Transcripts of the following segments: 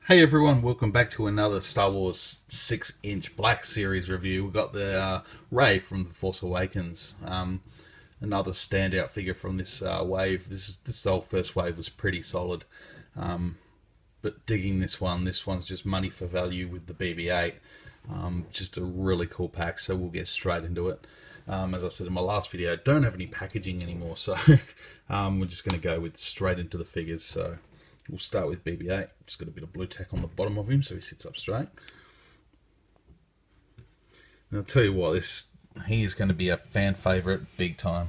Hey everyone, welcome back to another Star Wars 6-inch Black Series review. We've got the Rey from The Force Awakens, another standout figure from this wave. This whole first wave was pretty solid, but digging this one's just money for value with the BB8. Just a really cool pack, so we'll get straight into it. As I said in my last video, I don't have any packaging anymore, so we're just going to go with straight into the figures. So we'll start with BB8. Just got a bit of blue tack on the bottom of him so he sits up straight. And I'll tell you what, he is going to be a fan favourite big time.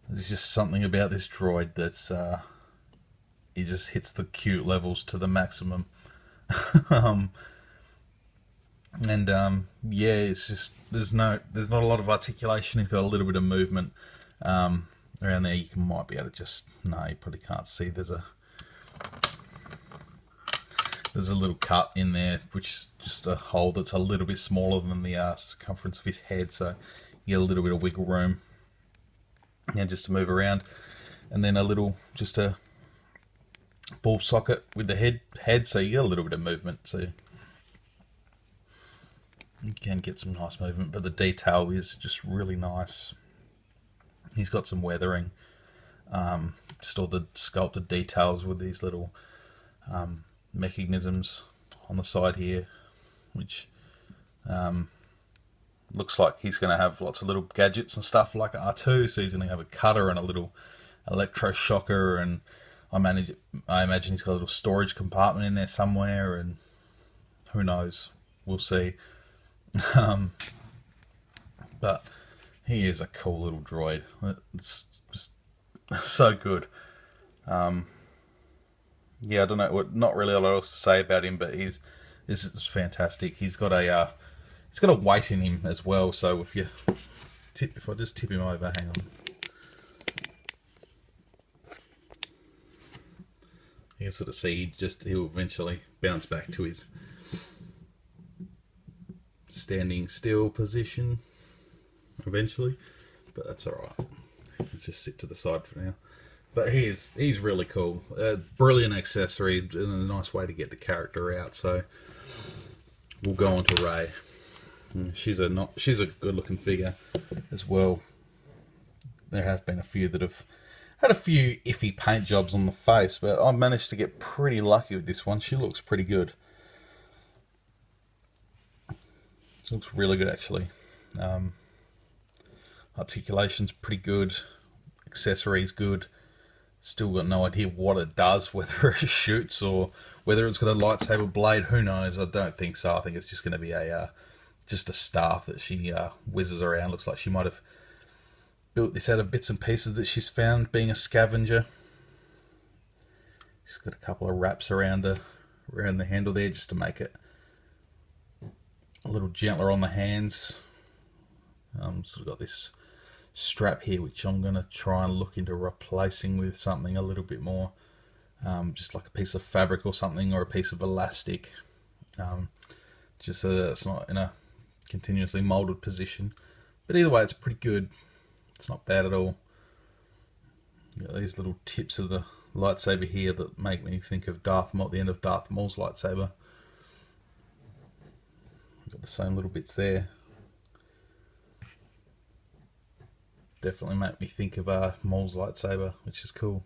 There's just something about this droid that's he just hits the cute levels to the maximum. Yeah, it's just there's not a lot of articulation. He's got a little bit of movement. Around there you might be able to just, no, you probably can't see, there's a little cut in there, which is just a hole that's a little bit smaller than the circumference of his head, so you get a little bit of wiggle room, and just to move around. And then just a ball socket with the head, so you get a little bit of movement, so you can get some nice movement, but the detail is just really nice. He's got some weathering, just all the sculpted details with these little mechanisms on the side here, which looks like he's going to have lots of little gadgets and stuff like R2, so he's going to have a cutter and a little electroshocker, and I imagine he's got a little storage compartment in there somewhere, and who knows, we'll see. But he is a cool little droid. It's just so good. Yeah, I don't know, not really a lot else to say about him, but this is fantastic. He's got a weight in him as well. So if I just tip him over, hang on. You can sort of see he'll eventually bounce back to his standing still position eventually, but that's alright. Let's just sit to the side for now. But he's really cool. Brilliant accessory and a nice way to get the character out. So we'll go on to Rey. She's a good looking figure as well. There have been a few that have had a few iffy paint jobs on the face, but I managed to get pretty lucky with this one. She looks pretty good. She looks really good actually. Articulation's pretty good, accessories good. Still got no idea what it does, whether it shoots or whether it's got a lightsaber blade. Who knows? I don't think so. I think it's just going to be just a staff that she whizzes around. Looks like she might have built this out of bits and pieces that she's found being a scavenger. She's got a couple of wraps around the handle there just to make it a little gentler on the hands. So we've got this strap here, which I'm going to try and look into replacing with something a little bit more, just like a piece of fabric or something, or a piece of elastic, just so that it's not in a continuously molded position. But either way, it's pretty good. It's not bad at all. Got these little tips of the lightsaber here that make me think of Darth Maul, the end of Darth Maul's lightsaber. Got the same little bits there. Definitely make me think of Maul's lightsaber, which is cool.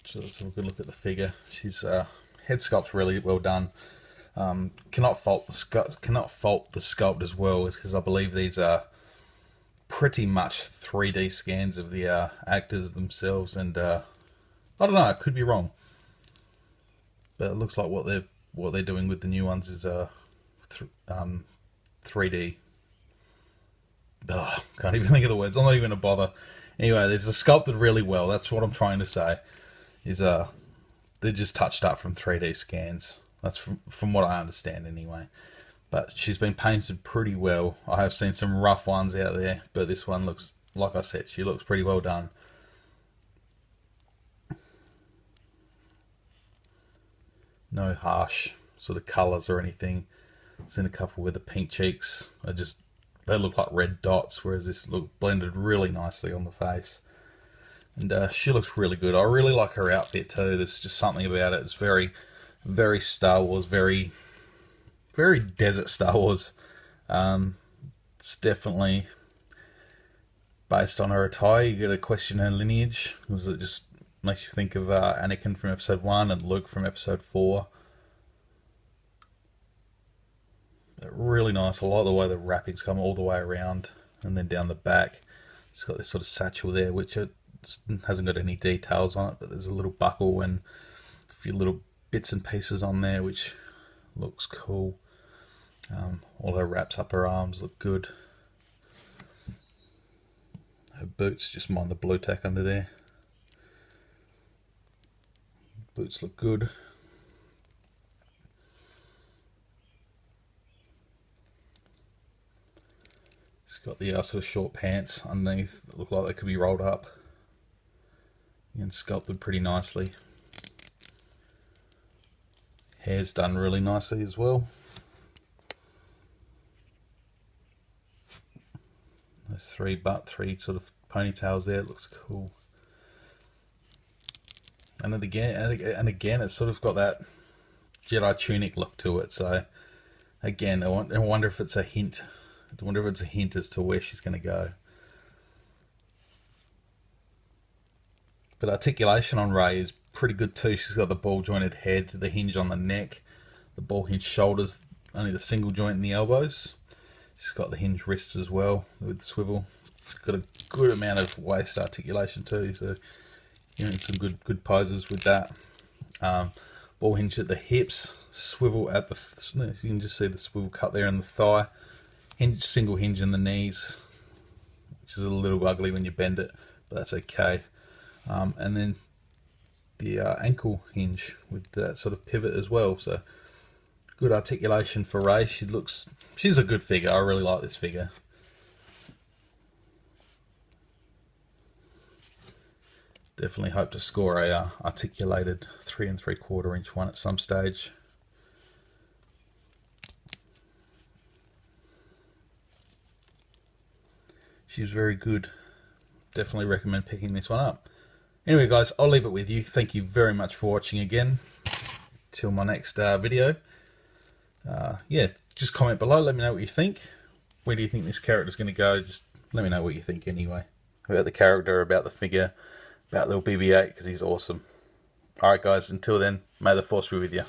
So let's have a good look at the figure. She's head sculpt's really well done. Cannot fault the sculpt as well, because I believe these are pretty much 3D scans of the actors themselves, and I don't know, I could be wrong, but it looks like what they're doing with the new ones is 3D. Oh, can't even think of the words. I'm not even gonna bother. Anyway, they're sculpted really well. That's what I'm trying to say. They're just touched up from 3D scans. That's from what I understand anyway. But she's been painted pretty well. I have seen some rough ones out there, but this one looks, like I said, she looks pretty well done. No harsh sort of colours or anything. Seen a couple with the pink cheeks are just they look like red dots, whereas this look blended really nicely on the face. And she looks really good. I really like her outfit too. There's just something about it. It's very, very Star Wars, very, very desert Star Wars. It's definitely based on her attire. You get to question her lineage, because it just makes you think of Anakin from Episode 1 and Luke from Episode 4. But really nice. I like the way the wrappings come all the way around and then down the back. It's got this sort of satchel there, which hasn't got any details on it, but there's a little buckle and a few little bits and pieces on there, which looks cool. All her wraps up her arms look good. Her boots, just mind the blue tack under there. Boots look good. It's got the sort of short pants underneath that look like they could be rolled up and sculpted pretty nicely. Hair's done really nicely as well. There's three sort of ponytails there. It looks cool. And then again, it's sort of got that Jedi tunic look to it. So again, I wonder if it's a hint. I wonder if it's a hint as to where she's going to go. But articulation on Rey is pretty good too. She's got the ball jointed head, the hinge on the neck, the ball hinge shoulders, only the single joint in the elbows. She's got the hinge wrists as well with the swivel. It's got a good amount of waist articulation too, so you're in some good poses with that. Ball hinge at the hips, swivel at the, you can just see the swivel cut there in the thigh. Hinge, single hinge in the knees, which is a little ugly when you bend it, but that's okay. And then the ankle hinge with that sort of pivot as well. So good articulation for Rey. She's a good figure. I really like this figure. Definitely hope to score a articulated 3 3/4 inch one at some stage. She's very good. Definitely recommend picking this one up. Anyway guys, I'll leave it with you. Thank you very much for watching again. Till my next video. Yeah, just comment below. Let me know what you think. Where do you think this character's going to go? Just let me know what you think anyway. About the character, about the figure, about little BB8, because he's awesome. Alright guys, until then, may the Force be with you.